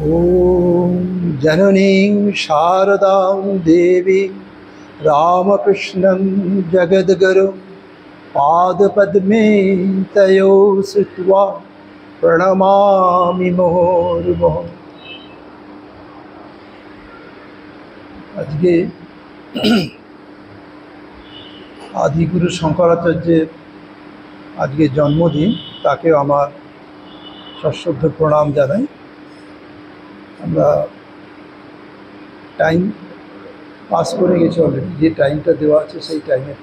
ॐ जननीं शारदां देवी रामकृष्णं जगद्गुरुं पादपद्मे तयो श्रुत्वा प्रणमामि मुहुर्मुहुः। আজকে আদিগুরু শঙ্করাচার্যের আজকে জন্মদিন, তাকেও আমার সশ্রদ্ধ প্রণাম জানাই। আমরা টাইম পাস করে গেছি অলরেডি, যে টাইমটা দেওয়া আছে সেই টাইমে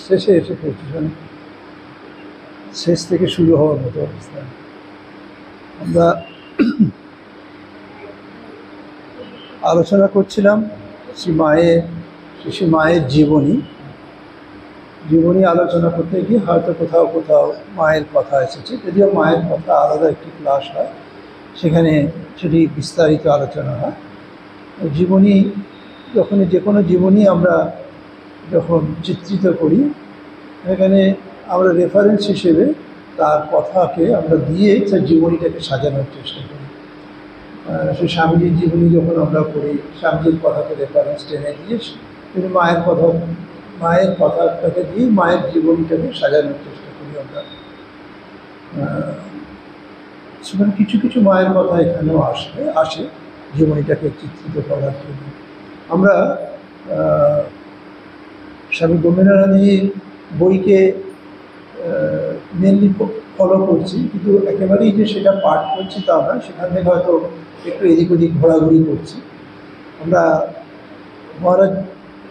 শেষে এসে পৌঁছেছেন, শেষ থেকে শুরু হওয়ার মতো অবস্থা। আমরা আলোচনা করছিলাম শ্রী মায়ের জীবনী আলোচনা করতে গিয়ে হয়তো কোথাও কোথাও মায়ের কথা এসেছে, যদিও মায়ের কথা আলাদা একটি ক্লাস হয়, সেখানে সেটি বিস্তারিত আলোচনা হয়। জীবনী যে কোনো জীবনী আমরা যখন চিত্রিত করি, এখানে আমরা রেফারেন্স হিসেবে তার কথাকে আমরা দিয়ে তার জীবনীটাকে সাজানোর চেষ্টা করি। সে স্বামীজির জীবনী যখন আমরা পড়ি, স্বামীজির কথাকে রেফারেন্স টেনে দিয়ে কিন্তু মায়ের কথাটাকে দিয়ে মায়ের জীবনীটাকে সাজানোর চেষ্টা করি আমরা। সেখানে কিছু কিছু মায়ের কথা এখানেও আসে জীবনীটাকে চিত্রিত করার জন্য। আমরা স্বামী গম্ভীরানন্দজির বইকে মেনলি ফলো করছি, কিন্তু একেবারেই যে সেটা পাঠ করছি তা না, সেখান থেকে হয়তো একটু এদিক ওদিক ঘোরাঘুরি করছি। আমরা মহারাজ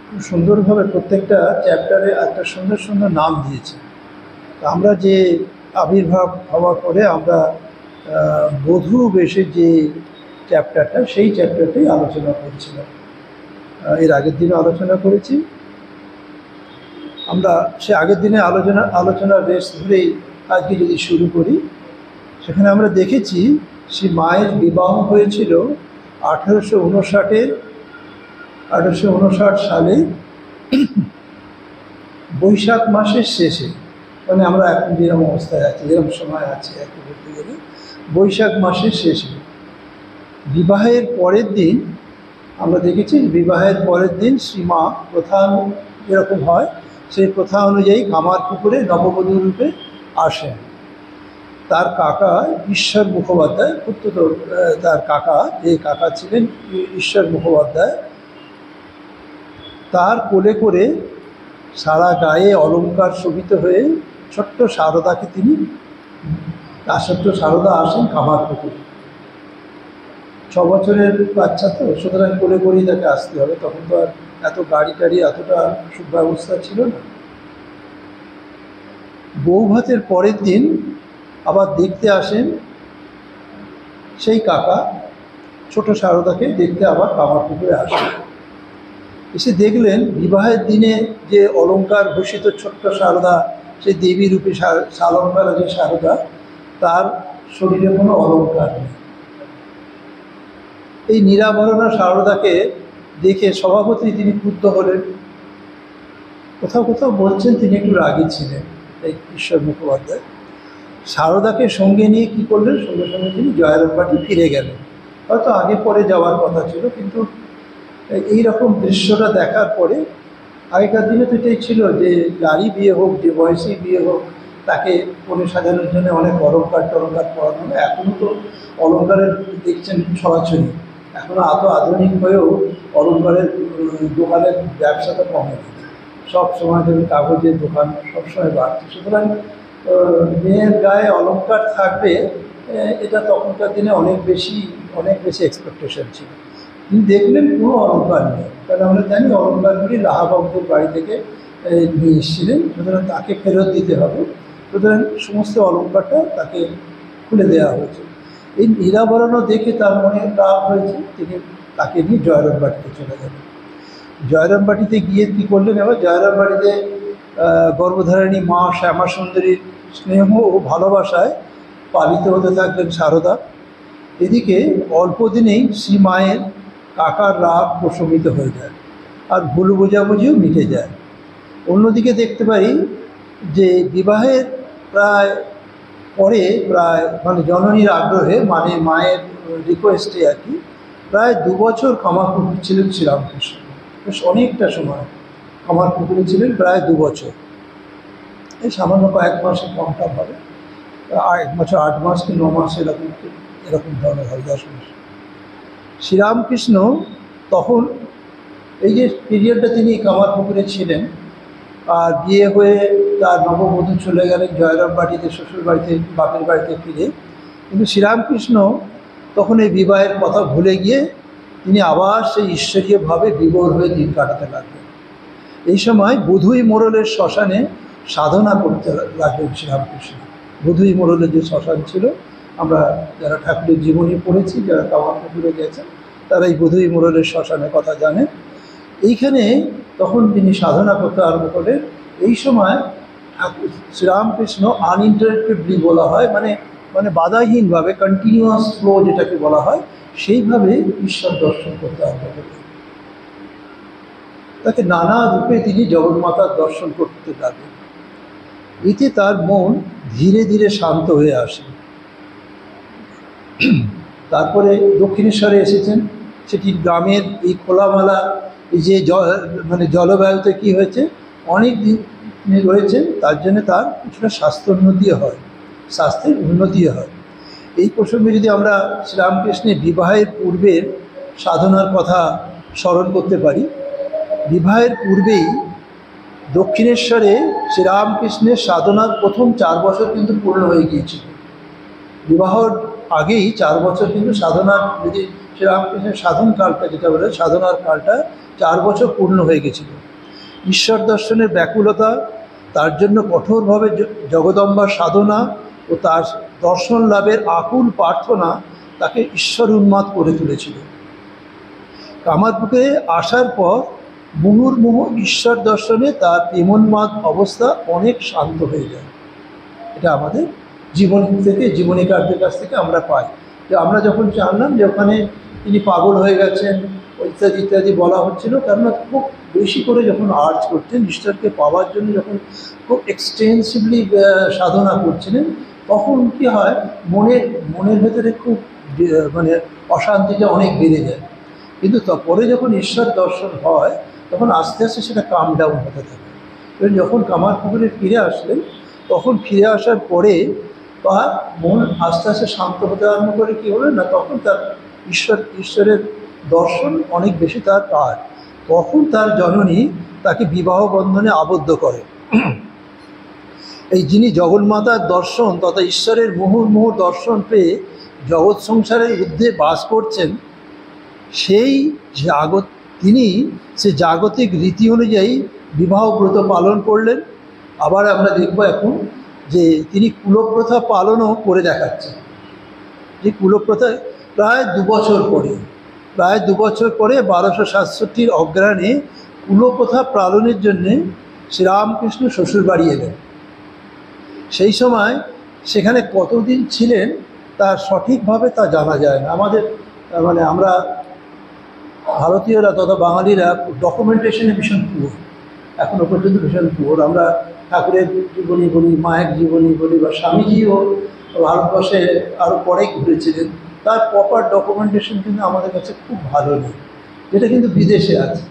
খুব সুন্দরভাবে প্রত্যেকটা চ্যাপ্টারে একটা সুন্দর সুন্দর নাম দিয়েছি। আমরা যে আবির্ভাব হওয়ার পরে আমরা বধূ বেশে যে চ্যাপ্টারটা, সেই চ্যাপ্টারটাই আলোচনা করছিলাম। এর আগের দিনে আলোচনা করেছি। আমরা সে আগের দিনে আলোচনার রেস ধরেই আজকে যদি শুরু করি, সেখানে আমরা দেখেছি সে মায়ের বিবাহ হয়েছিল 1859 সালে বৈশাখ মাসের শেষে। মানে আমরা এখন যেরকম অবস্থায় আছি, যেরকম সময় আছে আর কি বলতে গেলে, বৈশাখ মাসের শেষে। বিবাহের পরের দিন আমরা দেখেছি, বিবাহের পরের দিন শ্রীমা প্রথা যেরকম হয় সেই প্রথা অনুযায়ী কামারপুকুরে নববধূ রূপে আসেন। তার কাকা ঈশ্বর মুখোপাধ্যায়, তার কাকা, যে কাকা ছিলেন ঈশ্বর মুখোপাধ্যায়, তার কোলে করে সারা গায়ে অলঙ্কার শোভিত হয়ে ছোট্ট শারদাকে ছোট্ট শারদা আসেন কামারপুকুরে। 6 বছরের বাচ্চা তো, সুতরাং কোলে করেই তাকে আসতে হবে। তখন তো আর এত গাড়ি টাড়ি এতটা সুব্যবস্থা ছিল না। বৌভাতের পরের দিন আবার দেখতে আসেন সেই কাকা, ছোট শারদাকে দেখতে আবার কামারপুকুরে আসেন। এসে দেখলেন বিবাহের দিনে যে অলঙ্কার ভূষিত ছোট্ট শারদা, সেই দেবী রূপে সালঙ্কার যে শারদা, তার শরীরে কোনো অলঙ্কার নেই। এই নিরাভরণা শারদাকে দেখে স্বভাবতই তিনি ক্রুদ্ধ হলেন। কোথাও কোথাও বলছেন তিনি একটু রাগী ছিলেন এই ঈশ্বর মুখোপাধ্যায়। শারদাকে সঙ্গে নিয়ে কী করলেন, সঙ্গে সঙ্গে তিনি জয়রামবাটি ফিরে গেলেন। হয়তো আগে পরে যাওয়ার কথা ছিল, কিন্তু এই রকম দৃশ্যটা দেখার পরে, আগেকার দিনে তো এটাই ছিল যে যারই বিয়ে হোক, যে বয়সেই বিয়ে হোক, তাকে কোণে সাজানোর জন্য অনেক অলঙ্কার টলঙ্কার পরানো হয়। এখনও তো অলঙ্কারের দেখছেন ছড়াছড়ি, এখনও এত আধুনিক হয়েও অলঙ্কারের দোকানের ব্যবসাটা কমে নেই। সব সময় ধরে কাগজের দোকান সবসময় বাড়ছে। সুতরাং মেয়ের গায়ে অলঙ্কার থাকবে, এটা তখনকার দিনে অনেক বেশি এক্সপেকটেশন ছিল। তিনি দেখলেন কোনো অলঙ্কার নেই, কারণ আমরা জানি অলঙ্কারগুলি লাহাবাবুদের বাড়ি থেকে নিয়ে এসেছিলেন, সুতরাং তাকে ফেরত দিতে হবে। সুতরাং সমস্ত অলঙ্কারটা তাকে খুলে দেওয়া হয়েছে। এই নিরাবরণও দেখে তার মনে রাগ হয়েছে, তিনি তাকে নিয়ে জয়রামবাটিতে চলে গেলেন। জয়রামবাটিতে গিয়ে কী করলেন, এবার জয়রামবাটিতে গর্ভধারিণী মা শ্যামা সুন্দরীর স্নেহ ও ভালোবাসায় পালিত হতে থাকলেন শারদা। এদিকে অল্প দিনেই শ্রী মায়ের কাকার রাগ প্রশমিত হয়ে যায়, আর ভুল বোঝাবুঝিও মিটে যায়। অন্যদিকে দেখতে পারি যে বিবাহের প্রায় পরে, প্রায় মানে জননীর আগ্রহে, মানে মায়ের রিকোয়েস্টে আর কি প্রায় 2 বছর কামারপুকুর ছিলেন শ্রীরামকৃষ্ণ। বেশ অনেকটা সময় কামারপুকুরে ছিলেন, প্রায় 2 বছর। এই সামান্য কয়েক মাসে কমটা হবে, 1 বছর 8 মাস কি 9 মাস এরকম ধরনের হয়, 10 মাস। শ্রীরামকৃষ্ণ তখন এই যে পিরিয়ডটা তিনি কামারপুকুরে ছিলেন, আর বিয়ে হয়ে তার নববধূ চলে গেলেন জয়রাম বাড়িতে, শ্বশুর বাড়িতে, বাপের বাড়িতে ফিরে। কিন্তু শ্রীরামকৃষ্ণ তখন এই বিবাহের কথা ভুলে গিয়ে তিনি আবার সেই ঈশ্বরীয়ভাবে বিভোর হয়ে দিন কাটাতে লাগলেন। এই সময় বুধুই মোড়লের শ্মশানে সাধনা করতে লাগলেন শ্রীরামকৃষ্ণ। বুধুই মোড়লের যে শ্মশান ছিল, আমরা যারা ঠাকুরের জীবনী পড়েছি, যারা কামারপুকুরে গেছেন, তারা এই বুধুই মোড়লের শ্মশানের কথা জানেন। এইখানে তখন তিনি সাধনা করতে আরম্ভ করেন। এই সময় ঠাকুর শ্রীরামকৃষ্ণ আনইন্টারাপ্টেডলি বলা হয়, মানে বাধাহীনভাবে, কন্টিনিউয়াস ফ্লো যেটাকে বলা হয়, সেইভাবে ঈশ্বর দর্শন করতে আরম্ভ করলেন। তাকে নানা রূপে তিনি জগন্মাতার দর্শন করতে লাগলেন। এতে তার মন ধীরে ধীরে শান্ত হয়ে আসে। তারপরে দক্ষিণেশ্বরে এসেছেন। সেটি গ্রামের এই খোলামেলা এই যে জলবায়ুতে কি হয়েছে, অনেক দিন তিনি রয়েছেন, তার জন্য তার কিছুটা স্বাস্থ্যের উন্নতি হয়। এই প্রসঙ্গে যদি আমরা শ্রীরামকৃষ্ণের বিবাহের পূর্বের সাধনার কথা স্মরণ করতে পারি, বিবাহের পূর্বেই দক্ষিণেশ্বরে শ্রীরামকৃষ্ণের সাধনার প্রথম 4 বছর কিন্তু পূর্ণ হয়ে গিয়েছিল। বিবাহর আগেই 4 বছর কিন্তু সাধনার, যদি শ্রীরামকৃষ্ণের সাধন কালটা যেটা বলে, সাধনার কালটা 4 বছর পূর্ণ হয়ে গেছিল। ঈশ্বর দর্শনের ব্যাকুলতা, তার জন্য কঠোরভাবে জগদম্বার সাধনা ও তার দর্শন লাভের আকুল প্রার্থনা তাকে ঈশ্বর উন্মাদ করে তুলেছিল। কামারপুকুরে আসার পর মুহুর্মুহ ঈশ্বর দর্শনে তার প্রেমোন্মাদ অবস্থা অনেক শান্ত হয়ে যায়। এটা আমাদের জীবন থেকে, জীবনীকারদের কাছ থেকে আমরা পাই। যে আমরা যখন জানলাম যে ওখানে তিনি পাগল হয়ে গেছেন ইত্যাদি ইত্যাদি বলা হচ্ছিল, কেননা খুব বেশি করে যখন আর্জ করতেন ঈশ্বরকে পাওয়ার জন্য, যখন খুব এক্সটেন্সিভলি সাধনা করছিলেন, তখন কী হয়, মনের ভেতরে খুব অশান্তিটা অনেক বেড়ে যায়। কিন্তু পরে যখন ঈশ্বর দর্শন হয়, তখন আস্তে আস্তে সেটা কাম ডাউন হতে থাকে। এবং যখন কামারপুকুরে ফিরে আসলেন, তখন ফিরে আসার পরে তার মন আস্তে আস্তে শান্ত হতে আরম্ভ করে। কী হলো না, তখন তার ঈশ্বরের দর্শন অনেক বেশি তার পায়। তখন তার জননী তাকে বিবাহ বন্ধনে আবদ্ধ করে। এই যিনি জগন্মাতার দর্শন তথা ঈশ্বরের মুহুর্মুহ দর্শন পেয়ে জগৎ সংসারের ঊর্ধ্বে বাস করছেন, তিনি সে জাগতিক রীতি অনুযায়ী বিবাহ ব্রত পালন করলেন। আবার আমরা দেখব এখন যে তিনি কুলপ্রথা পালনও করে দেখাচ্ছেন। যে কুলপ্রথা প্রায় 2 বছর পরে 1267 অগ্রহায়ণে কুলপ্রথা পালনের জন্যে শ্রীরামকৃষ্ণ শ্বশুরবাড়ি এলেন। সেই সময় সেখানে কতদিন ছিলেন তার সঠিকভাবে তা জানা যায় না। আমাদের আমরা ভারতীয়রা তথা বাঙালিরা ডকুমেন্টেশনে ভীষণ পুয়োর, এখনও পর্যন্ত ভীষণ পুয়োর। আমরা ঠাকুরের জীবনী বলি, মায়ের জীবনী বলি, বা স্বামীজিও ভারতবর্ষে আরও পরে ঘুরেছিলেন, তার প্রপার ডকুমেন্টেশন কিন্তু আমাদের কাছে খুব ভালো নেই, যেটা কিন্তু বিদেশে আছে।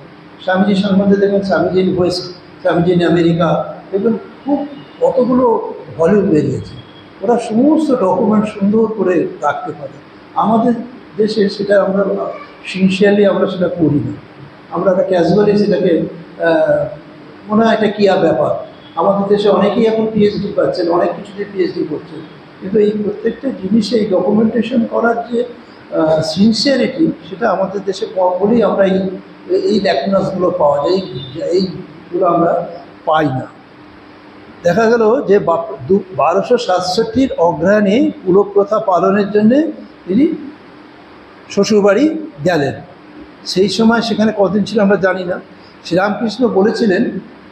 স্বামীজি সম্বন্ধে দেখবেন Swamiji in West, Swamiji in America, দেখবেন খুব কতগুলো ভলিউম বেরিয়েছে। ওরা সমস্ত ডকুমেন্ট সুন্দর করে রাখতে পারে। আমাদের দেশে সেটা আমরা সিনসিয়ারলি আমরা সেটা করি না। আমরা একটা ক্যাজুয়ালি সেটাকে মনে হয় এটা কী আর ব্যাপার। আমাদের দেশে অনেকেই এখন পিএইচডি পাচ্ছেন, অনেক কিছুতে পিএইচডি করছেন, কিন্তু এই প্রত্যেকটা জিনিসে এই ডকুমেন্টেশন করার যে সিনসিয়ারিটি, সেটা আমাদের দেশে কম বলেই আমরা এই ল্যাকুনাসগুলো পাওয়া যায়, এইগুলো আমরা পাই না। দেখা গেল যে 1267 অগ্রহায়ণে কুলপ্রথা পালনের জন্যে তিনি শ্বশুরবাড়ি গেলেন। সেই সময় সেখানে কদিন ছিল আমরা জানি না। শ্রীরামকৃষ্ণ বলেছিলেন,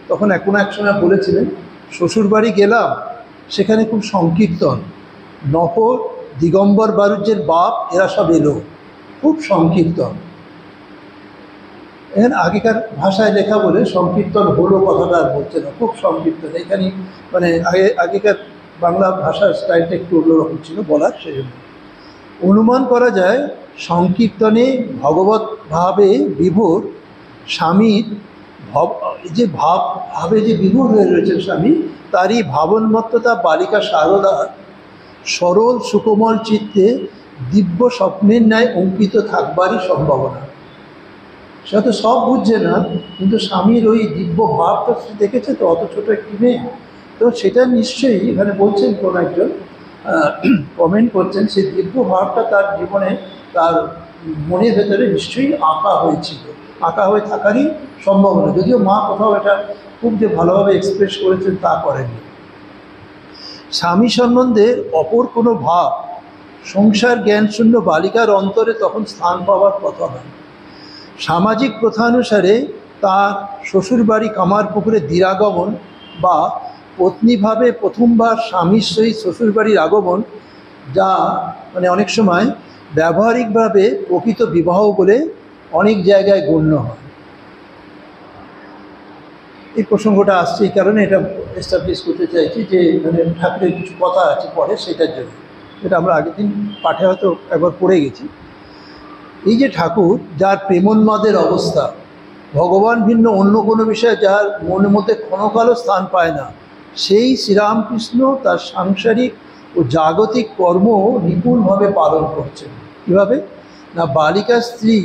তখন এক সময় বলেছিলেন, শ্বশুরবাড়ি গেলাম, সেখানে খুব সংকীর্তন, নফর, দিগম্বর বারুজ্যের বাপ, এরা সব এলো, খুব সংকীর্তন। এখানে আগেকার ভাষায় লেখা বলে সংকীর্তন হলো কথাটা আর বলছে না, খুব সংকীর্তন। এখানে আগেকার বাংলা ভাষার স্টাইলটা একটু অন্যরকম ছিল বলার, সেই জন্য। অনুমান করা যায় সংকীর্তনে ভগবত ভাবে বিভোর স্বামীর যে ভাবে যে বিভোর হয়ে রয়েছেন স্বামী, তারই ভাবনমত্ততা বালিকা শারদার সরল সুকোমল চিত্তে দিব্য স্বপ্নের ন্যায় অঙ্কিত থাকবারই সম্ভাবনা। সে তো সব বুঝছে না, কিন্তু স্বামীর ওই দিব্য ভাবটা সে দেখেছে তো, অত ছোট একটি মেয়ে, তো সেটা নিশ্চয়ই এখানে বলছেন কোন একজন কমেন্ট করছেন, সেই দিব্য ভাবটা তার জীবনে তার মনের ভেতরে নিশ্চয়ই আঁকা হয়েছিল, আঁকা হয়ে থাকারই সম্ভাবনা, যদিও মা কোথাও এটা খুব যে ভালোভাবে এক্সপ্রেস করেছেন তা করেননি। স্বামী সম্বন্ধে অপর কোনো ভাব সংসার জ্ঞানশূন্য বালিকার অন্তরে তখন স্থান পাওয়ার কথা নয়। সামাজিক প্রথানুসারে তার শ্বশুরবাড়ি কামারপুকুরে দিরাগমন বা পত্নীভাবে প্রথমবার স্বামীর সহিত শ্বশুরবাড়ির আগমন, যা মানে অনেক সময় ব্যবহারিকভাবে প্রকৃত বিবাহ বলে অনেক জায়গায় গণ্য হয়। এই প্রসঙ্গটা আসছে এই কারণে এটা এস্টাবলিশ করতে চাইছি যে মানে ঠাকুরের কিছু কথা আছে পরে, সেটার জন্য, এটা আমরা আগের দিন পাঠে হয়তো একবার পড়ে গেছি। এই যে ঠাকুর, যার প্রেমোন্মাদের অবস্থা, ভগবান ভিন্ন অন্য কোনো বিষয়ে যার মনের মধ্যে ক্ষণকালও স্থান পায় না, সেই শ্রীরামকৃষ্ণ তার সাংসারিক ও জাগতিক কর্ম নিপুণভাবে পালন করছেন। কীভাবে না, বালিকা স্ত্রী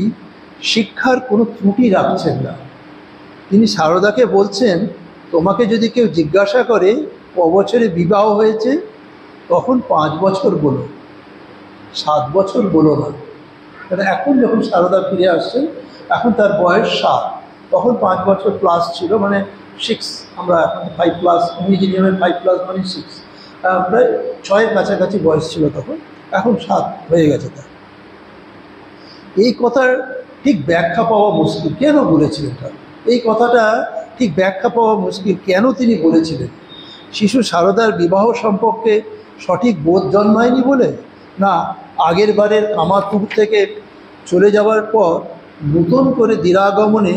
শিক্ষার কোনো ত্রুটি রাখছেন না। তিনি সারদাকে বলছেন, তোমাকে যদি কেউ জিজ্ঞাসা করে কবছরে বিবাহ হয়েছে, তখন 5 বছর বলো, 7 বছর বলো না। কারণ এখন যখন সারদা ফিরে আসছেন, এখন তার বয়স 7, তখন 5 বছর প্লাস ছিল, মানে 6, আমরা এখন 5+, ইংরেজি নিয়মে 5+ মানে 6, প্রায় 6-এর কাছাকাছি বয়স ছিল তখন, এখন 7 হয়ে গেছে তার। এই কথার ঠিক ব্যাখ্যা পাওয়া মুশকিল। কেন বলেছিলেন তার এই কথাটা? ঠিক ব্যাখ্যা পাওয়া মুশকিল কেন তিনি বলেছিলেন? শিশু সারদার বিবাহ সম্পর্কে সঠিক বোধ জন্মায়নি বলে, না আগের বারের কামারপুকুর থেকে চলে যাওয়ার পর নতুন করে দিরাগমনে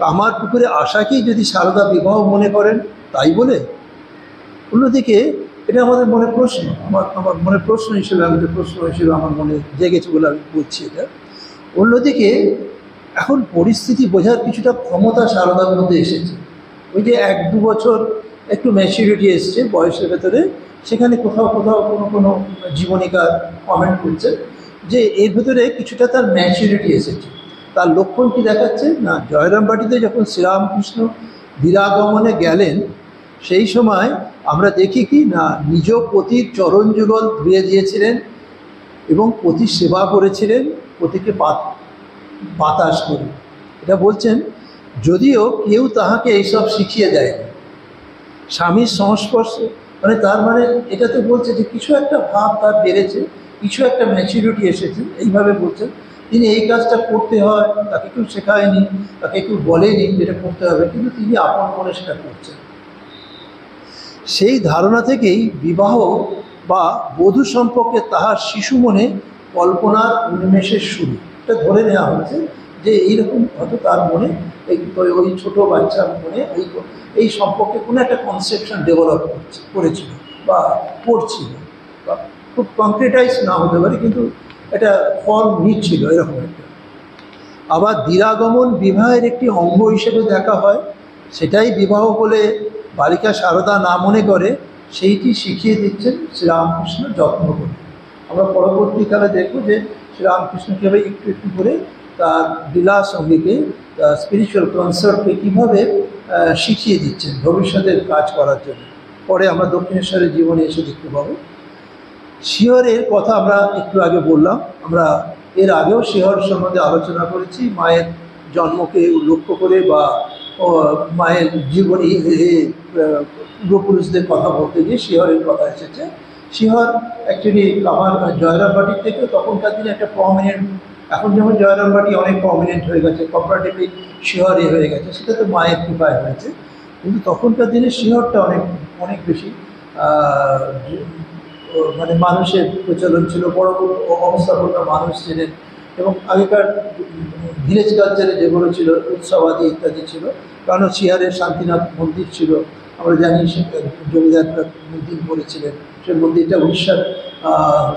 কামারপুকুরে আসাকেই যদি সারদা বিবাহ মনে করেন তাই বলে? অন্যদিকে এটা আমাদের মনে প্রশ্ন, আমার মনে প্রশ্ন হিসেবে, আমি যে প্রশ্ন হিসেবে আমার মনে জেগেছে বলে আমি বলছি এটা। অন্যদিকে এখন পরিস্থিতি বোঝার কিছুটা ক্ষমতা সারদার মধ্যে এসেছে। ওই যে 1-2 বছর একটু ম্যাচুরিটি এসছে বয়সের ভেতরে, সেখানে কোথাও কোথাও কোনো জীবনীকার কমেন্ট করছে যে এর ভেতরে কিছুটা তার ম্যাচুরিটি এসেছে। তার লক্ষণ কী দেখাচ্ছে না, জয়রামবাটিতে যখন শ্রীরামকৃষ্ণ দিরাগমনে গেলেন, সেই সময় আমরা দেখি কি না, নিজ পতির চরণ যুগল ধুয়ে দিয়েছিলেন এবং পতির সেবা করেছিলেন, পতিকে বাতাস করে। এটা বলছেন, যদিও কেউ তাহাকে এইসব শিখিয়ে দেয়নি। স্বামীর সংস্পর্শে মানে তার মানে এটাতে বলছে যে কিছু একটা ভাব তার বেড়েছে, কিছু একটা ম্যাচুরিটি এসেছে, এইভাবে বলছেন। তিনি এই কাজটা করতে হয়, তাকে কেউ শেখায়নি, তাকে কেউ বলেনি যেটা করতে হবে, কিন্তু তিনি আপন মনে সেটা করছেন। সেই ধারণা থেকেই বিবাহ বা বধূ সম্পর্কে তাহার শিশু মনে কল্পনার উন্মেষের শুরু। এটা ধরে নেওয়া হচ্ছে যে এইরকম হয়তো তার মনে ওই ছোটো বাচ্চার মনে এই সম্পর্কে কোনো একটা কনসেপশন ডেভেলপ করেছিল বা করছিল, বা খুব কংক্রিটাইজ না হতে পারে, কিন্তু এটা ফর্ম নিচ্ছিল এরকম একটা। আবার দিরাগমন বিবাহের একটি অঙ্গ হিসেবে দেখা হয়, সেটাই বিবাহ বলে বালিকা সারদা না মনে করে, সেইটি শিখিয়ে দিচ্ছেন শ্রীরামকৃষ্ণ যত্ন করে। আমরা পরবর্তীকালে দেখব যে শ্রীরামকৃষ্ণ কীভাবে একটু একটু করে তার লীলা সঙ্গীকে, স্পিরিচুয়াল কনসার্টকে কীভাবে শিখিয়ে দিচ্ছেন ভবিষ্যতের কাজ করার জন্য। পরে আমরা দক্ষিণেশ্বরের জীবনে এসে দেখতে পাবো। শিহরের কথা আমরা একটু আগে বললাম, আমরা এর আগেও শিহর সম্বন্ধে আলোচনা করেছি, মায়ের জন্মকে লক্ষ্য করে বা মায়ের জীবনী পূর্বপুরুষদের কথা বলতে গিয়ে শিহরের কথা এসেছে। শিহর অ্যাকচুয়ালি আমার জয়রামবাটির থেকে তখনকার দিনে একটা প্রমিনেন্ট, এখন যেমন জয়রামবাটি অনেক প্রমিনেন্ট হয়ে গেছে, কম্পারেটিভলি শিহরে হয়ে গেছে, সেটা তো মায়ের কৃপায় হয়েছে, কিন্তু তখনকার দিনে শিহরটা অনেক বেশি মানে মানুষের প্রচলন ছিল, বড় অবস্থাপন্ন মানুষ ছিলেন, এবং আগেকার ভিলেজ কালচারে যেগুলো ছিল উৎসবাদি ইত্যাদি ছিল, কারণ শিহারের শান্তিনাথ মন্দির ছিল, আমরা জানি সে জমিদার মন্দির করেছিলেন। সেই মন্দিরটা উড়িষ্যার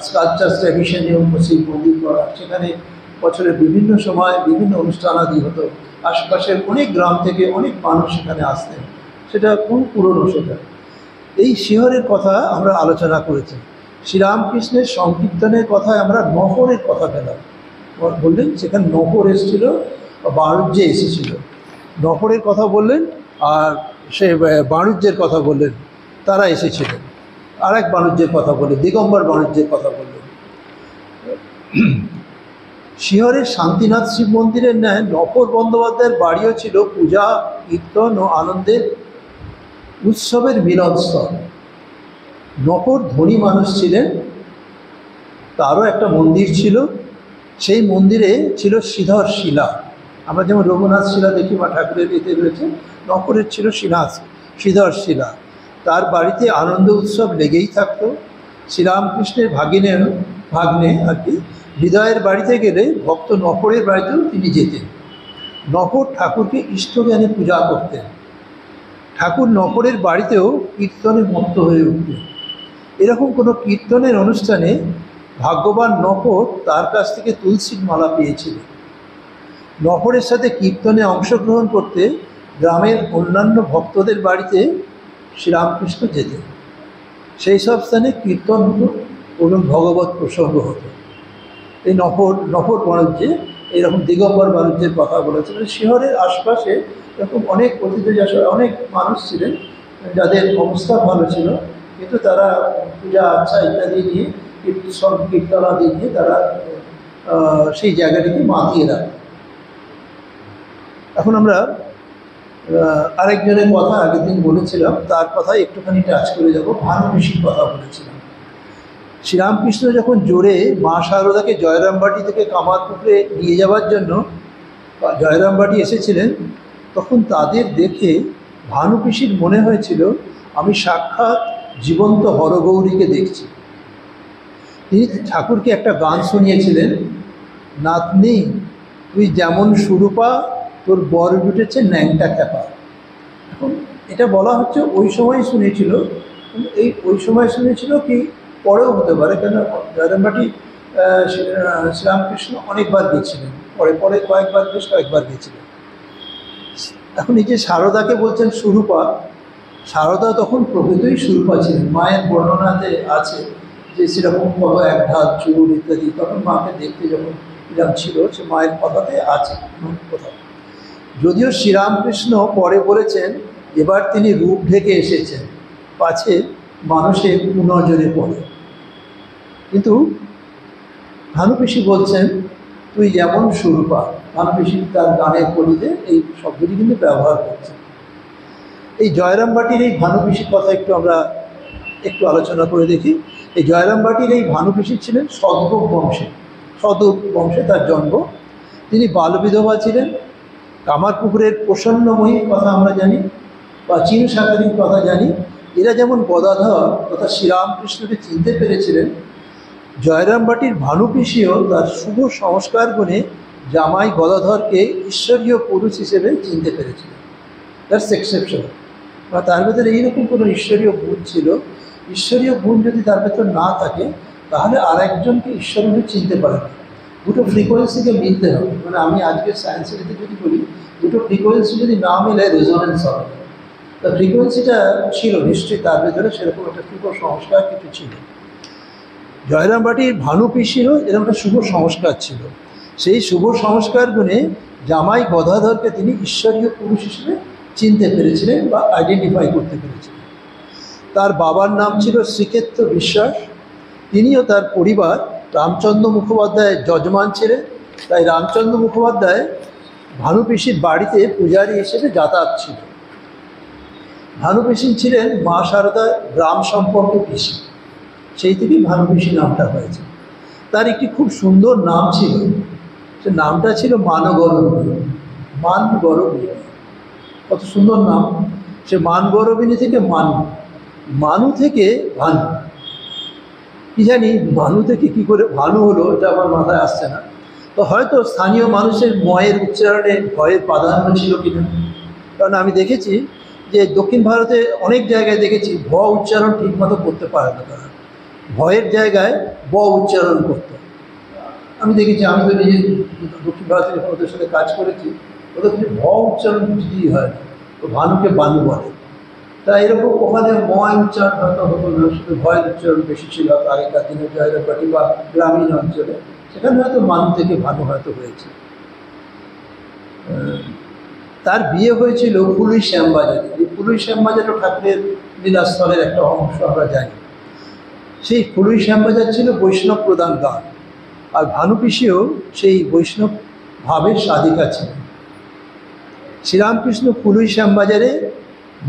স্কাল্পচার ট্র্যাডিশন এবং সেই মন্দির করা, সেখানে বছরের বিভিন্ন সময় বিভিন্ন অনুষ্ঠানাদি হতো। আশপাশের অনেক গ্রাম থেকে অনেক মানুষ সেখানে আসতেন। সেটা খুব পুরনো। সেটা এই শিহরের কথা আমরা আলোচনা করেছি। শ্রীরামকৃষ্ণের সংকীর্তনের কথায় আমরা নহরের কথা পেলাম। বললেন সেখানে নহর এসেছিল, বাণিজ্যে এসেছিল। নহরের কথা বললেন, আর সে বাণিজ্যের কথা বললেন, তারা এসেছিলেন। আর এক বাণিজ্যের কথা বললেন, দিগম্বর বাণিজ্যের কথা বললেন। শিহরের শান্তিনাথ শিব মন্দিরের ন্যায় নহর বন্দ্যোপাধ্যায়ের বাড়িও ছিল পূজা, কীর্তন ও আনন্দের উৎসবের মিলনস্থল। নহর ধনী মানুষ ছিলেন, তারও একটা মন্দির ছিল। সেই মন্দিরে ছিল শ্রীধর শিলা। আমরা যেমন রঘুনাথ শিলা দেখি বা ঠাকুরের এতে রয়েছে, নহরের ছিল শ্রীধর শিলা। তার বাড়িতে আনন্দ উৎসব লেগেই থাকতো। শ্রীরামকৃষ্ণের ভাগ্নে আর কি হৃদয়ের বাড়িতে গেলে ভক্ত নহরের বাড়িতেও তিনি যেতেন। নহর ঠাকুরকে ইষ্টজ্ঞানে পূজা করতেন। ঠাকুর নহরের বাড়িতেও কীর্তনে মত্ত হয়ে উঠতেন। এরকম কোনো কীর্তনের অনুষ্ঠানে ভাগ্যবান নহর তার কাছ থেকে তুলসীর মালা পেয়েছিলেন। নহরের সাথে কীর্তনে অংশগ্রহণ করতে গ্রামের অন্যান্য ভক্তদের বাড়িতে শ্রীরামকৃষ্ণ যেতেন। সেই সব স্থানে কীর্তন হতো এবং ভগবত প্রসঙ্গ হতো। এই নহর বাণিজ্যে এরকম দিগম্বর বাণিজ্যের কথা বলেছে। শিহরের আশপাশে এরকম অনেক অনেক মানুষ ছিলেন যাদের অবস্থা ভালো ছিল, কিন্তু তারা পূজা আচ্ছা ইত্যাদি নিয়ে সব কীর্তনাদি নিয়ে তারা সেই জায়গাটিকে মাতিয়ে রাখে। এখন আমরা আরেকজনের কথা আগের দিন বলেছিলাম, তার কথা একটুখানি টাচ করে যাব। ভানু পিসির কথা বলেছিলাম। শ্রীরামকৃষ্ণ যখন জোরে মা শারদাকে জয়রামবাটি থেকে কামারপুকুরে নিয়ে যাওয়ার জন্য জয়রামবাটি এসেছিলেন, তখন তাদের দেখে ভানু পিসির মনে হয়েছিল আমি সাক্ষাৎ জীবন্ত হরগৌরীকে দেখছি। তিনি ঠাকুরকে একটা গান শুনিয়েছিলেন, নাতনি তুই যেমন সুরূপা তোর বর জুটেছে ন্যাংটা খ্যাপা। এখন এটা বলা হচ্ছে ওই সময় শুনেছিল, ওই সময় শুনেছিল কি পরেও হতে পারে, কেন জয়রামবাটি শ্রীরামকৃষ্ণ অনেকবার গিয়েছিলেন, পরে বেশ কয়েকবার গিয়েছিলেন। এখন এই যে শারদাকে বলছেন সুরূপা, শারদা তখন প্রকৃতই সুরূপা ছিলেন। মায়ের বর্ণনাতে আছে যে সেরকম কত এক ঢাক চুল ইত্যাদি, তখন মাকে দেখতে যখন এরকম ছিল, সে মায়ের কথাতে আছে কোথাও। যদিও শ্রীরামকৃষ্ণ পরে বলেছেন এবার তিনি রূপ ঢেকে এসেছেন, পাছে মানুষের কুনজরে পড়ে। কিন্তু ভানু পিসি বলছেন তুই যেমন সুরূপা। ভানু পিসি তার গানের কলিতে এই শব্দটি কিন্তু ব্যবহার করছেন। এই জয়রামবাটির এই ভানু পিসির কথা আমরা একটু আলোচনা করে দেখি। এই জয়রামবাটির এই ভানু পিসি ছিলেন সদরূপ বংশে তার জন্ম। তিনি বালবিধবা ছিলেন। কামারপুকুরের প্রসন্নময়ীর কথা আমরা জানি, বা চীন শাকারির কথা জানি। এরা যেমন গদাধর তথা শ্রীরামকৃষ্ণকে চিনতে পেরেছিলেন, জয়রামবাটির ভানু পিসিও তার শুভ সংস্কার গুণে জামাই গদাধরকে ঈশ্বরীয় পুরুষ হিসেবে চিনতে পেরেছিলেন। That's exception. বা তার ভেতরে এইরকম কোনো ঈশ্বরীয় গুণ ছিল। ঈশ্বরীয় গুণ যদি তার ভেতর না থাকে, তাহলে আর একজনকে ঈশ্বর বলে চিনতে পারে না। দুটো ফ্রিকোয়েন্সিকে মিলতে হবে। মানে আমি আজকের সায়েন্সের যদি বলি, দুটো ফ্রিকোয়েন্সি যদি না মিলে রেজোনেন্স হবে। তা ফ্রিকোয়েন্সিটা ছিল নিশ্চয়ই তার ভেতরে, সেরকম একটা শুভ সংস্কার কিছু ছিল। জয়রামবাটির ভানু পিসিরও এরকম একটা শুভ সংস্কার ছিল। সেই শুভ সংস্কার গুণে জামাই গদাধরকে তিনি ঈশ্বরীয় পুরুষ হিসেবে চিনতে পেরেছিলেন বা আইডেন্টিফাই করতে পেরেছিলেন। তার বাবার নাম ছিল শ্রীক্ষেত্র বিশ্বাস। তিনিও তার পরিবার রামচন্দ্র মুখোপাধ্যায়ের যজমান ছিলেন। তাই রামচন্দ্র মুখোপাধ্যায় ভানু পিসির বাড়িতে পূজারী হিসেবে যাতায়াত ছিল। ভানু পিসি ছিলেন মা শারদার গ্রাম সম্পর্কে পিসি, সেই থেকেই ভানু পিসি নামটা হয়েছে। তার একটি খুব সুন্দর নাম ছিল, সে নামটা ছিল মানগৌরবিনী। কত সুন্দর নাম! সে মানগৌরবিনী থেকে মানু থেকে ভানু। কি জানি ভানু থেকে কী করে ভানু হলো, এটা আমার মাথায় আসছে না। তো হয়তো স্থানীয় মানুষের ময়ের উচ্চারণে ভয়ের প্রাধান্য ছিল কিনা, কারণ আমি দেখেছি যে দক্ষিণ ভারতে অনেক জায়গায় দেখেছি ভ উচ্চারণ ঠিকমতো করতে পারে না তারা, ভয়ের জায়গায় ব উচ্চারণ করতো। আমি দেখেছি, আমি তো নিজে দক্ষিণ ভারতের ওদের সাথে কাজ করেছি, ওদের কিছু ভ উচ্চারণ কিছুই হয় না, তো ভানুকে বানু বলে। তা এরকম ওখানে ময় উচ্চারণ হয়তো হতো না, শুধু ভয়ের উচ্চারণ বেশি ছিল আগেকার দিনে জয়রামবাটি বা গ্রামীণ অঞ্চলে, সেখানে হয়তো মানু থেকে ভানু হয়তো হয়েছে। তার বিয়ে হয়েছিল ফুলুই শ্যামবাজারে। এই ফুলুই শ্যামবাজারও ঠাকুরের লীলাস্থলের একটা অংশ আমরা জানি। সেই ফুলুই শ্যামবাজার ছিল বৈষ্ণব প্রধান গান, আর ভানু পিসিও সেই বৈষ্ণব ভাবের সাধিকা ছিলেন। শ্রীরামকৃষ্ণ ফুলুই শ্যামবাজারে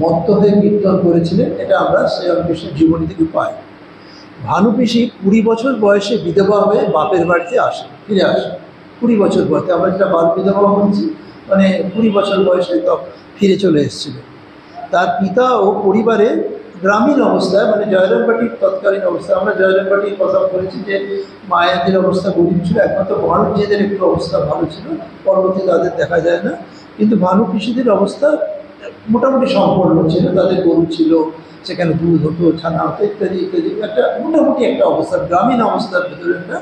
মত্ত হয়ে কীর্তন করেছিলেন, এটা আমরা শ্রীরামকৃষ্ণের জীবনী থেকে পাই। ভানু পিসি 20 বছর বয়সে বিধবা হয়ে বাপের বাড়িতে ফিরে আসে। 20 বছর বয়সে, আমরা যেটা বাল বিধবা বলছি, মানে 20 বছর বয়সে তো ফিরে চলে এসেছিল। তার পিতা ও পরিবারে গ্রামীণ অবস্থায়, মানে জয়রামবাটির তৎকালীন অবস্থায়, আমরা জয়রামবাটির কথা বলেছি যে মায়াদের অবস্থা গরিব ছিল, একমাত্র ভানুজিদের একটু অবস্থা ভালো ছিল, পরবর্তী তাদের দেখা যায় না। কিন্তু ভানু পিসিদের অবস্থা মোটামুটি সম্পন্ন ছিল, তাদের গরু ছিল, সেখানে দুধ হতো, ছানা হতো, ইত্যাদি ইত্যাদি, একটা মোটামুটি একটা অবস্থা, গ্রামীণ অবস্থার ভেতরে একটা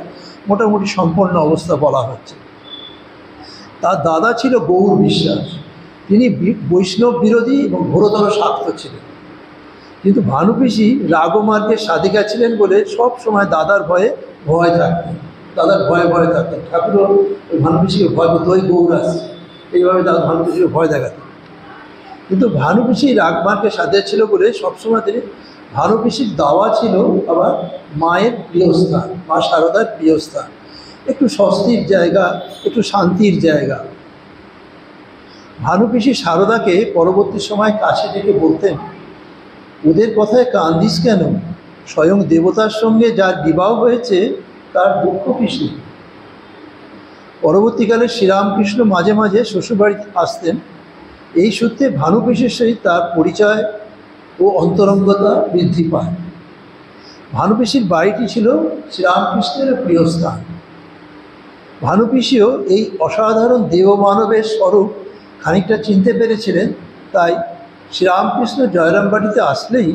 মোটামুটি সম্পন্ন অবস্থা বলা হচ্ছে। তার দাদা ছিল গৌর বিশ্বাস, তিনি বৈষ্ণব বিরোধী এবং ঘোরতর শাক্ত ছিলেন। কিন্তু ভানু পিসি রাগমার্গের সাধিকা ছিলেন বলে সব সময় দাদার ভয় থাকতেন, দাদার ভয়ে থাকতেন। ঠাকুরও ওই ভানু পিসিকে ভয় করতো, ওই গৌর আসছে, এইভাবে দাদা ভানু পিসিকে ভয় দেখাতেন। কিন্তু ভানু পিসি রাগমার্গের সাধিকা ছিল বলে সবসময় তিনি, ভানু পিসির দাওয়া ছিল আবার মায়ের প্রিয়স্থান, মা শারদার প্রিয়স্থান, একটু স্বস্তির জায়গা, একটু শান্তির জায়গা। ভানু পিসি শারদাকে পরবর্তী সময় কাছে ডেকে বলতেন, ওদের কথায় কান্দিস কেন? স্বয়ং দেবতার সঙ্গে যার বিবাহ হয়েছে তার দুঃখ কিসে? পরবর্তীকালে শ্রীরামকৃষ্ণ মাঝে মাঝে শ্বশুরবাড়িতে আসতেন। এই সূত্রে ভানু পিসির সহিত তার পরিচয় ও অন্তরঙ্গতা বৃদ্ধি পায়। ভানু পিসির বাড়িটি ছিল শ্রীরামকৃষ্ণের প্রিয় স্থান। ভানু পিসিও এই অসাধারণ দেবমানবের স্বরূপ খানিকটা চিনতে পেরেছিলেন, তাই শ্রীরামকৃষ্ণ জয়রামবাটিতে আসলেই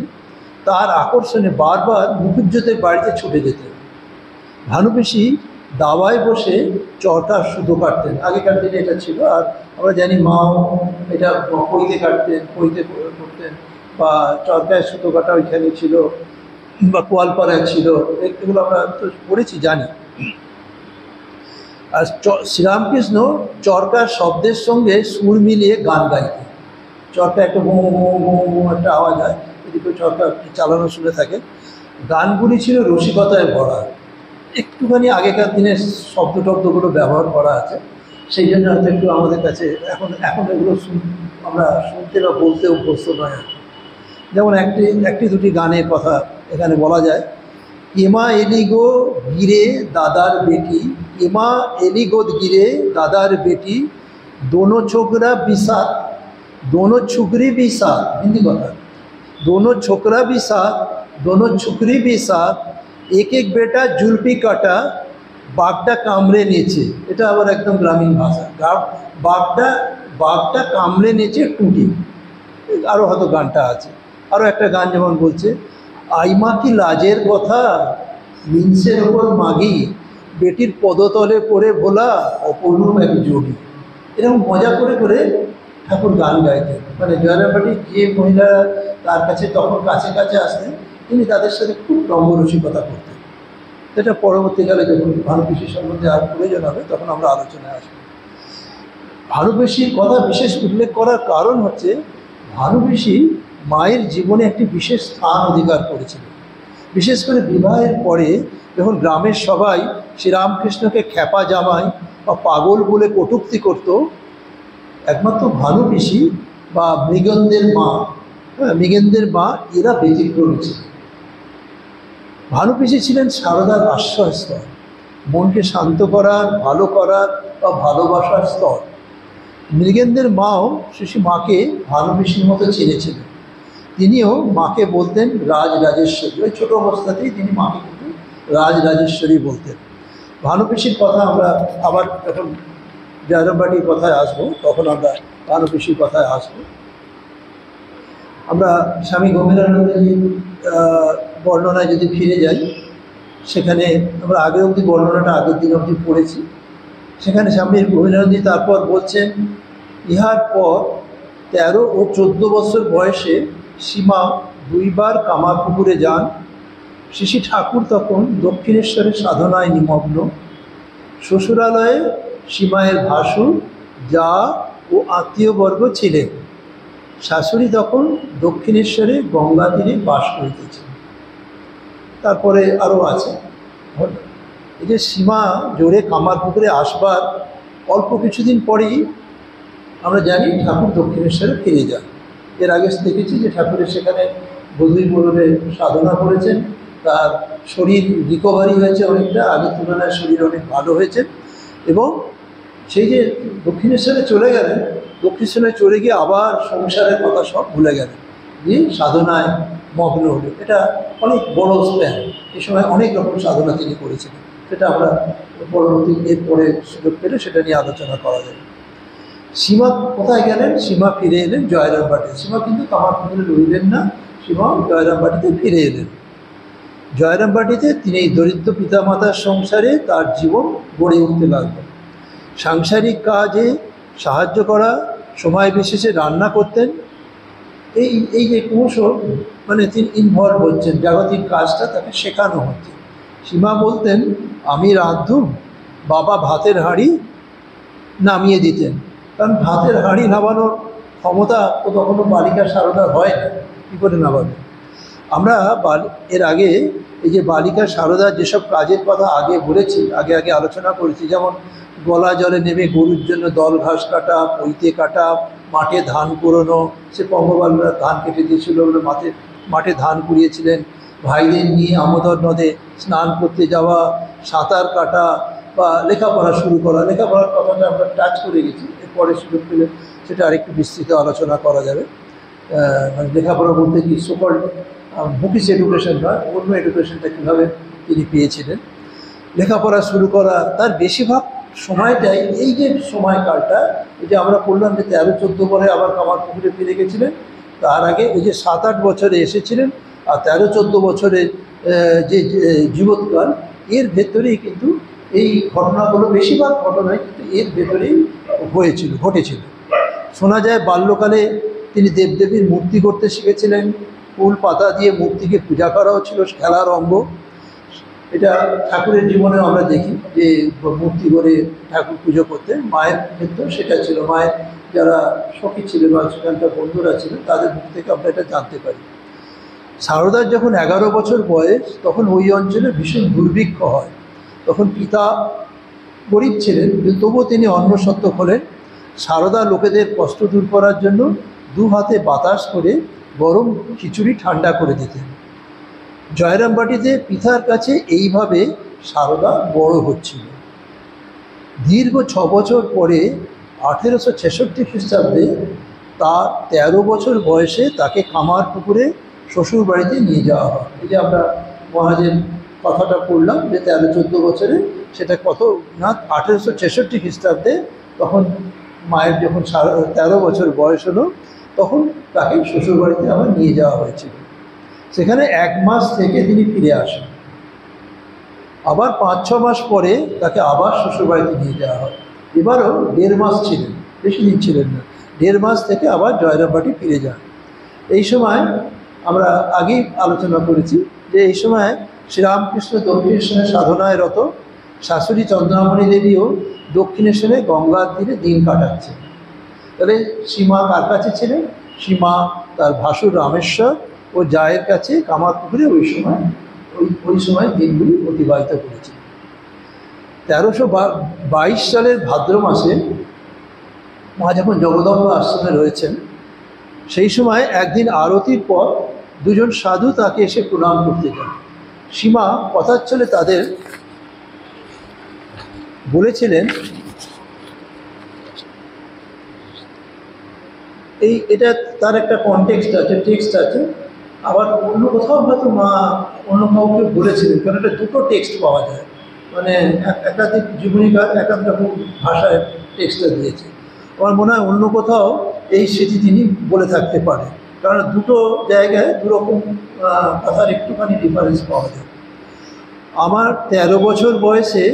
তার আকর্ষণে বারবার মুখুজ্জেদের বাড়িতে ছুটে যেতেন। ভানু পিসি দাওয়ায় বসে চটার সুতো কাটতেন, আগেকার দিনে এটা ছিল, আর আমরা জানি মাও এটা কইতে কাটতেন, কইতে করতেন, বা চরকায় সুতো কাটা ওইখানে ছিল, বা কোয়ালপাড়ায় ছিল, এগুলো আমরা তো পড়েছি, জানি। আর শ্রীরামকৃষ্ণ চরকার শব্দের সঙ্গে সুর মিলিয়ে গান গাইতেন। চরকা একটা মো একটা আওয়াজ হয়, এদিকে চরকা চালানো শুনে থাকে। গানগুলি ছিল রসিকতায় ভরা, একটুখানি আগেকার দিনের শব্দটব্দগুলো ব্যবহার করা আছে, সেই জন্য হয়তো একটু আমাদের কাছে এখন এগুলো আমরা শুনতে বা বলতে অভ্যস্ত নয়। যেমন একটি দুটি গানের কথা এখানে বলা যায়। এমা এলিগো গিরে দাদার বেটি, এমা এলিগো গিরে দাদার বেটি, দোনো ছোকরা বিসাত, দোনো ছুকরি भी साथ, हिंदी কথা, दोनों छोकरा भी साथ, दोनों छुकरी भी साथ, एक एक बेटा जुल्फी काटा, বাঘটা কামড়ে নিয়েছে, এটা আবার একদম গ্রামীণ ভাষা। বাঘটা কামড়ে নিয়েছে টুটি, আরও হয়তো গানটা আছে। আরও একটা গান যেমন বলছে, আইমা কি লাজের কথা, মিনসের ওপর মাগি, বেটির পদতলে পড়ে ভোলা, অপরূপ এক যোগী। এরকম মজা করে করে ঠাকুর গান গাইতেন। মানে জয়রামবাটির যে মহিলারা তার কাছে তখন কাছে কাছে আসতেন, তিনি তাদের সাথে খুব রঙ্গরসিকতা করতেন। এটা পরবর্তীকালে যখন ভানু পিসির সম্বন্ধে আর প্রয়োজন হবে তখন আমরা আলোচনায় আসবো। ভানু পিসির কথা বিশেষ উল্লেখ করার কারণ হচ্ছে, ভানু পিসি মায়ের জীবনে একটি বিশেষ স্থান অধিকার করেছিলেন। বিশেষ করে বিবাহের পরে যখন গ্রামের সবাই শ্রীরামকৃষ্ণকে খ্যাপা জামাই বা পাগল বলে কটূক্তি করত, একমাত্র ভানু পিসি বা মৃগেন্দ্রের মা এরা ব্যতিক্রমী ছিল। ভানু পিসি ছিলেন শারদার আশ্রয়স্থল, মনকে শান্ত করার, ভালো করার বা ভালোবাসার স্তর। মৃগেন্দ্রের মাও মাকে ভানু পিসির মতো চিনেছিলেন। তিনিও মাকে বলতেন রাজরাজেশ্বরী, ওই ছোটো অবস্থাতেই তিনি মাকে কিন্তু রাজরাজেশ্বরী বলতেন। ভানু পিসির কথা আমরা আবার যখন জয়রামবাটির কথায় আসবো তখন আমরা ভানু পিসির কথায় আসবো। আমরা স্বামী গম্ভীরানন্দের বর্ণনায় যদি ফিরে যাই, সেখানে আমরা আগের অবধি বর্ণনাটা আগের দিন অবধি পড়েছি। সেখানে স্বামী গম্ভীরানন্দ তারপর বলছেন, ইহার পর 13 ও 14 বছর বয়সে সীমা 2 বার কামারপুকুরে যান। শ্রী ঠাকুর তখন দক্ষিণেশ্বরের সাধনায় নিমগ্ন। শ্বশুরালয়ে সীমায়ের ভাসুর, যা ও আত্মীয়বর্গ ছিলেন। শাশুড়ি তখন দক্ষিণেশ্বরে গঙ্গা তীরে বাস করিতেছেন। তারপরে আরও আছে, এই যে সীমা জোরে কামারপুকুরে আসবার অল্প কিছুদিন পরেই আমরা জানি ঠাকুর দক্ষিণেশ্বরে ফিরে যান। এর আগে দেখেছি যে ঠাকুরের সেখানে বধূই বলবে সাধনা করেছেন, তার শরীর রিকভারি হয়েছে অনেকটা, আগের তুলনায় শরীর অনেক ভালো হয়েছে। এবং সেই যে দক্ষিণেশ্বরে চলে গেলেন, দক্ষিণেশ্বরে চলে গিয়ে আবার সংসারের কথা সব ভুলে গেলেন, দিয়ে সাধনায় মগ্ন হলেন। এটা অনেক বড় স্প্যান। এই সময় অনেক রকম সাধনা তিনি করেছিলেন, সেটা আমরা পরবর্তী এরপরে সুযোগ পেলে সেটা নিয়ে আলোচনা করা যাবে। সীমা কোথায় গেলেন? সীমা ফিরে এলেন জয়রামবাটি। সীমা কিন্তু কামারপুকুরে রইলেন না, সীমা জয়রামবাটিতে ফিরে এলেন। জয়রামবাটিতে তিনি এই দরিদ্র পিতামাতার সংসারে তার জীবন গড়ে উঠতে লাগলেন। সাংসারিক কাজে সাহায্য করা, সময় বিশেষে রান্না করতেন। এই যে কৌশল, মানে তিনি ইনভলভ হচ্ছেন, জাগতিক কাজটা তাকে শেখানো হচ্ছে। সীমা বলতেন, আমি রাঁধুম, বাবা ভাতের হাঁড়ি নামিয়ে দিতেন। কারণ ভাতের হাঁড়ি নামানোর ক্ষমতা তো কখনো বালিকা সারদার হয় না, কী করে নামাবে? আমরা এর আগে এই যে বালিকা সারদার যেসব কাজের কথা আগে বলেছি, আগে আলোচনা করেছি, যেমন গলা জলে নেমে গরুর জন্য দল ঘাস কাটা, পৈতে কাটা, মাঠে ধান কুড়োনো, সে পঙ্গপালরা ধান কেটে দিয়েছিল বলে মাঠে ধান কুড়িয়েছিলেন, ভাইদের নিয়ে আমোদর নদে স্নান করতে যাওয়া, সাঁতার কাটা বা লেখাপড়া শুরু করা। লেখাপড়ার কথাটা আমরা টাচ করে গেছি, এরপরে সুযোগ পেলে সেটা আরেকটু বিস্তৃত আলোচনা করা যাবে। মানে লেখাপড়া বলতে কি সুপার বুকিশ এডুকেশন নয়, অন্য এডুকেশনটা কীভাবে তিনি পেয়েছিলেন। লেখাপড়া শুরু করা, তার বেশিরভাগ সময়টাই এই যে সময়কালটা, এই যে আমরা বললাম যে 13-14 পরে আবার কামারপুকুরে ফিরে গেছিলেন, তার আগে ওই যে 7-8 বছরে এসেছিলেন, আর 13-14 বছরের যে জীবৎকাল, এর ভেতরেই কিন্তু এই ঘটনাগুলো, বেশিরভাগ ঘটনাই কিন্তু এর ভেতরেই ঘটেছিল। শোনা যায় বাল্যকালে তিনি দেবদেবীর মূর্তি করতে শিখেছিলেন। ফুল পাতা দিয়ে মূর্তিকে পূজা করাও ছিল খেলার অঙ্গ। এটা ঠাকুরের জীবনে আমরা দেখি যে মূর্তি করে ঠাকুর পুজো করতেন। মায়ের ক্ষেত্রেও সেটা ছিল। মায়ের যারা সখী ছিলেন বা সেখানকার বন্ধুরা ছিলেন, তাদের মুখ থেকে আমরা এটা জানতে পারি। সারদার যখন 11 বছর বয়স, তখন ওই অঞ্চলে ভীষণ দুর্ভিক্ষ হয়। তখন পিতা গরিব ছিলেন, কিন্তু তবুও তিনি অন্নসত্ত্বক হলেন। সারদা লোকেদের কষ্ট দূর করার জন্য 2 হাতে বাতাস করে গরম খিচুড়ি ঠান্ডা করে দিতেন। জয়রামবাটিতে পিতার কাছে এইভাবে সারদা বড় হচ্ছিল। দীর্ঘ 6 বছর পরে 1866 খ্রিস্টাব্দে তার 13 বছর বয়সে তাকে কামারপুকুরে শ্বশুর বাড়িতে নিয়ে যাওয়া হয়। এই যে আমরা মহাজের কথাটা পড়লাম যে 13-14 বছরে, সেটা কত না 1866 খ্রিস্টাব্দে, তখন মায়ের যখন 13 বছর বয়স হলো, তখন তাকে শ্বশুর বাড়িতে আবার নিয়ে যাওয়া হয়েছিল। সেখানে 1 মাস থেকে তিনি ফিরে আসেন। আবার 5-6 মাস পরে তাকে আবার শ্বশুরবাড়িতে নিয়ে যাওয়া হয়। এবারও 1.5 মাস ছিলেন, বেশি দিন ছিলেন না। 1.5 মাস থেকে আবার জয়রামবাটি ফিরে যান। এই সময় আমরা আগেই আলোচনা করেছি যে এই সময় শ্রীরামকৃষ্ণ দক্ষিণেশ্বরে সাধনায় রত, শাশুড়ি চন্দ্রামণি দেবীও দক্ষিণেশ্বরে গঙ্গার তীরে দিন কাটাচ্ছেন। তাহলে সীমা কার কাছে ছিলেন? সীমা তার ভাসুর রামেশ্বর ও জায়ের কাছে কামারপুকুরে ওই সময় দিনগুলি অতিবাহিত করেছে। 1322 সালের ভাদ্র মাসে মা যখন জগদম্বা আশ্রমে রয়েছেন, সেই সময় একদিন আরতির পর 2 সাধু তাকে এসে প্রণাম করতে যান। সীমা কথার ছলে তাদের বলেছিলেন, এটা তার একটা কনটেক্সট আছে, টেক্সট আছে। আবার অন্য কোথাও হয়তো মা অন্য কাউকে বলেছিলেন, কারণ এটা 2টো টেক্সট পাওয়া যায়, মানে একাধিক জীবনীকার একাধিক রকম ভাষায় টেক্সটটা দিয়েছে। আমার মনে হয় অন্য কোথাও এই স্মৃতি তিনি বলে থাকতে পারেন, কারণ দুটো জায়গায় দুরকম কথার একটুখানি ডিফারেন্স পাওয়া যায়। আমার 13 বছর বয়সে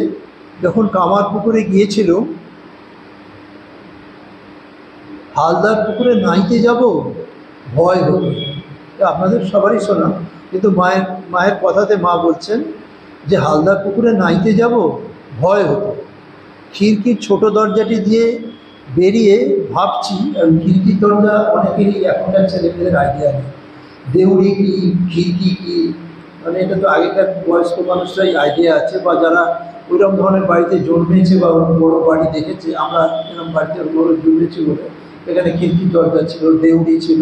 যখন কামারপুকুরে গিয়েছিল, হালদার পুকুরে নাইতে যাব ভয় হতো। আপনাদের সবারই শোনা, কিন্তু মায়ের কথাতে মা বলছেন যে হালদার পুকুরে নাইতে যাব ভয় হতো। খিড়কির ছোট দরজাটি দিয়ে বেরিয়ে ভাবছি, খিড়কির দরজা অনেকেরই এখনকার ছেলেমেয়েদের আইডিয়া নেই, দেউড়ি কী, খিড়কি কী, মানে এটা তো আগেকার বয়স্ক মানুষরাই আইডিয়া আছে, বা যারা ওইরকম ধরনের বাড়িতে জন্মেছে বা বড় বাড়ি দেখেছে। আমরা এরকম বাড়িতে বড় জন্মেছি বলে এখানে খিড়কির দরজা ছিল, দেউড়ি ছিল,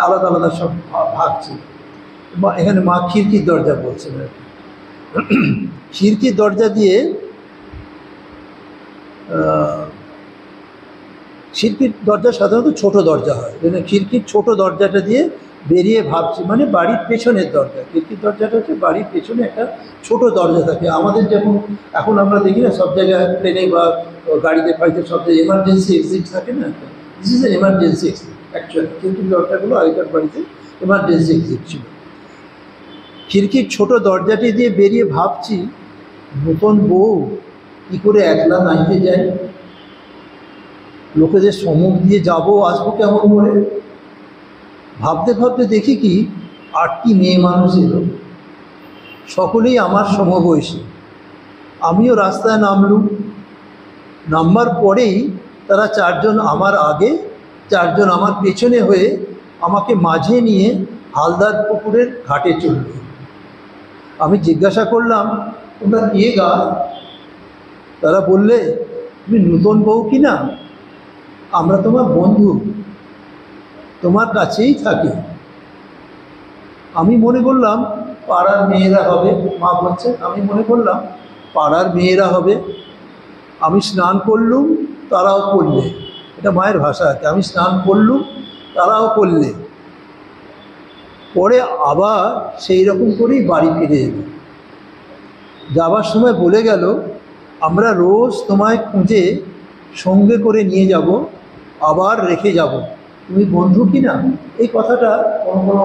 আলাদা আলাদা সব ভাগ ছিল। এখানে মা খিড়কির দরজা বলছেন আর কি। খিড়কির দরজা দিয়ে খিড়কির দরজা সাধারণত ছোট দরজা হয়, খিড়কির ছোট দরজাটা দিয়ে বেরিয়ে ভাবছি, মানে বাড়ির পেছনের দরজা। খিড়কির দরজাটা হচ্ছে বাড়ির পেছনে একটা ছোট দরজা থাকে। আমাদের যেমন এখন আমরা দেখি না সব জায়গায় প্লেনে বা গাড়িতে ফাড়িতে সব জায়গায় এমার্জেন্সি এক্সিট থাকে না, this is emergency exit actually. খিড়কির দরজাগুলো আগেকার বাড়িতে এমার্জেন্সি এক্সিট ছিল। খিড়কির ছোট দরজাটি দিয়ে বেরিয়ে ভাবছি, নতুন বউ কী করে একলা নাইতে যায়, লোকেদের সম্মুখ দিয়ে যাবো আসবো কেমন করে। ভাবতে ভাবতে দেখি কি 8টি মেয়ে মানুষ এলো, সকলেই আমার সমবয়সী। আমিও রাস্তায় নামলুম। নামবার পরেই তারা 4 জন আমার আগে, 4 জন আমার পেছনে হয়ে আমাকে মাঝে নিয়ে হালদার পুকুরের ঘাটে চলল। আমি জিজ্ঞাসা করলাম, তোমরা কে গা? তারা বললে, তুমি নূতন বউ কি না? আমরা তোমার বন্ধু, তোমার কাছেই থাকি। আমি মনে করলাম পাড়ার মেয়েরা হবে, মা বলছে, আমি মনে করলাম পাড়ার মেয়েরা হবে। আমি স্নান করলুম, তারাও করলে। এটা মায়ের ভাষা আছে, আমি স্নান করলুম, তারাও করলে। পরে আবার সেই রকম করেই বাড়ি ফিরে এলো। যাবার সময় বলে গেল, আমরা রোজ তোমায় খুঁজে সঙ্গে করে নিয়ে যাব, আবার রেখে যাব, তুমি বন্ধু কি না? এই কথাটা কোনো কোনো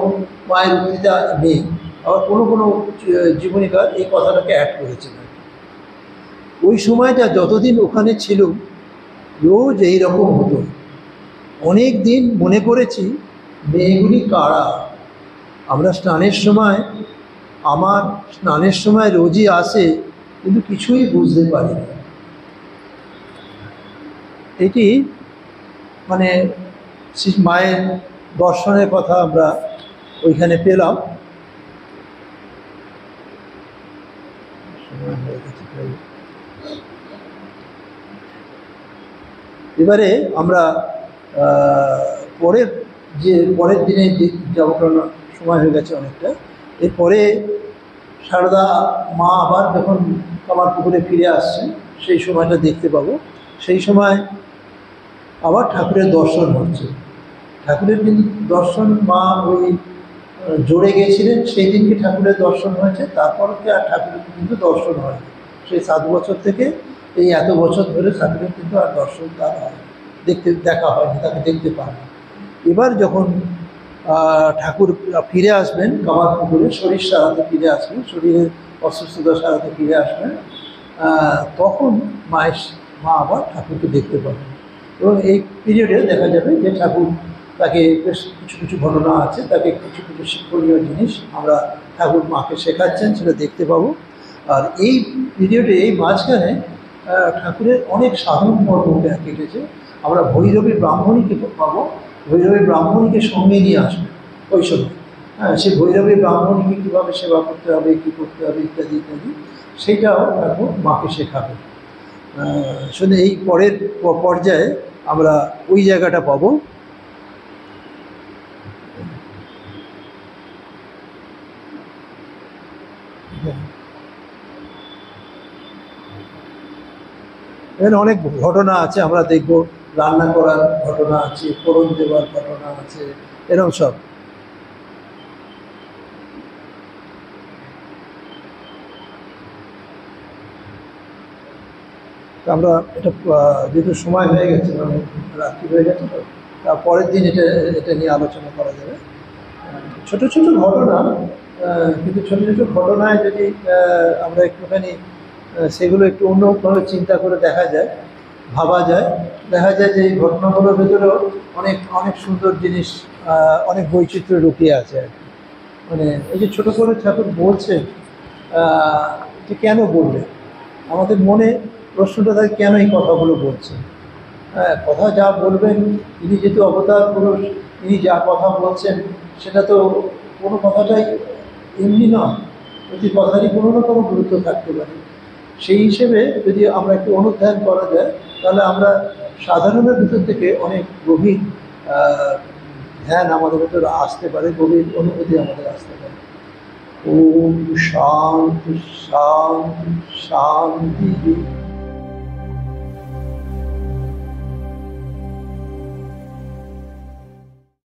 মায়ের উক্তিটা নেই, আবার কোনো কোনো জীবনীকার এই কথাটাকে অ্যাড করেছেন। ওই সময়টা যতদিন ওখানে ছিল রোজ এইরকম হতো। অনেক দিন মনে করেছি মেয়েগুলি কারা। আমরা স্নানের সময় রোজই আসে, কিন্তু কিছুই বুঝতে পারি না। এটি মানে মায়ের দর্শনের কথা আমরা ওইখানে পেলাম। এবারে আমরা পরের দিনে যাবো, কারণ সময় হয়ে গেছে অনেকটা। এরপরে সারদা মা আবার যখন কামারপুকুরে ফিরে আসছেন, সেই সময়টা দেখতে পাবো। সেই সময় আবার ঠাকুরের দর্শন হচ্ছে। ঠাকুরের কিন্তু দর্শন মা ওই জোরে গেছিলেন, সেই দিনকে ঠাকুরের দর্শন হয়েছে। তারপরকে আর ঠাকুরের কিন্তু দর্শন হয়নি। সেই 7 বছর থেকে এই এত বছর ধরে ঠাকুরের কিন্তু আর দর্শন তার দেখা হয়নি, তাকে দেখতে পায়নি। এবার যখন ঠাকুর ফিরে আসবেন কামারপুকুরে, শরীর সারাতে ফিরে আসবেন, শরীরের অসুস্থতা সারাতে ফিরে আসবেন, তখন মা আবার ঠাকুরকে দেখতে পাবেন। এবং এই পিরিয়ডে দেখা যাবে যে ঠাকুর তাকে বেশ কিছু কিছু ঘটনা আছে, তাকে কিছু কিছু শিক্ষণীয় জিনিস আমরা ঠাকুর মাকে শেখাচ্ছেন, সেটা দেখতে পাবো। আর এই পিরিয়ডে, এই মাঝখানে ঠাকুরের অনেক সাধন পর্ব কেটেছে। আমরা ভৈরবী ব্রাহ্মণীকে পাবো, ভৈরবী ব্রাহ্মণীকে সঙ্গে নিয়ে আসবে ওই সময়। সে ভৈরবী ব্রাহ্মণীকে কীভাবে সেবা করতে হবে, কী করতে হবে ইত্যাদি ইত্যাদি, সেইটাও ঠাকুর মাকে শেখাবে। শুধু এই পরের পর্যায়ে আমরা ওই জায়গাটা পাবো। এখানে অনেক ঘটনা আছে, আমরা দেখব। রান্না করার ঘটনা আছে, ফোড়ন দেওয়ার ঘটনা আছে, এরকম সব। আমরা এটা যেহেতু সময় হয়ে গেছে, মানে রাত্রি হয়ে গেছে, তো পরের দিন এটা এটা নিয়ে আলোচনা করা যাবে। ছোট ছোট ঘটনা, কিন্তু ছোট ছোট ঘটনায় যদি আমরা একটুখানি সেগুলো একটু অন্যভাবে চিন্তা করে দেখা যায়, ভাবা যায়, দেখা যায় যে এই ঘটনাগুলোর ভেতরেও অনেক অনেক সুন্দর জিনিস, অনেক বৈচিত্র্য লুকিয়ে আছে আর কি। মানে এই যে ছোটো করে ঠাকুর বলছেন, যে কেন বললেন, আমাদের মনে প্রশ্নটা থাকে কেন এই কথাগুলো বলছেন। হ্যাঁ, কথা যা বলবেন, ইনি যেহেতু অবতার পুরুষ, ইনি যা কথা বলছেন সেটা তো কোনো কথাটাই এমনি নয়, প্রতি কথারই কোনো না কোনো গুরুত্ব থাকতে পারে। সেই হিসেবে যদি আমরা একটু অনুধ্যান করা যায়, তাহলে আমরা সাধারণের ভিতর থেকে অনেক গভীর ধ্যান আমাদের ভেতরে আসতে পারে, গভীর অনুভূতি আমাদের আসতে পারে। ওম শান্তি শান্তি শান্তি।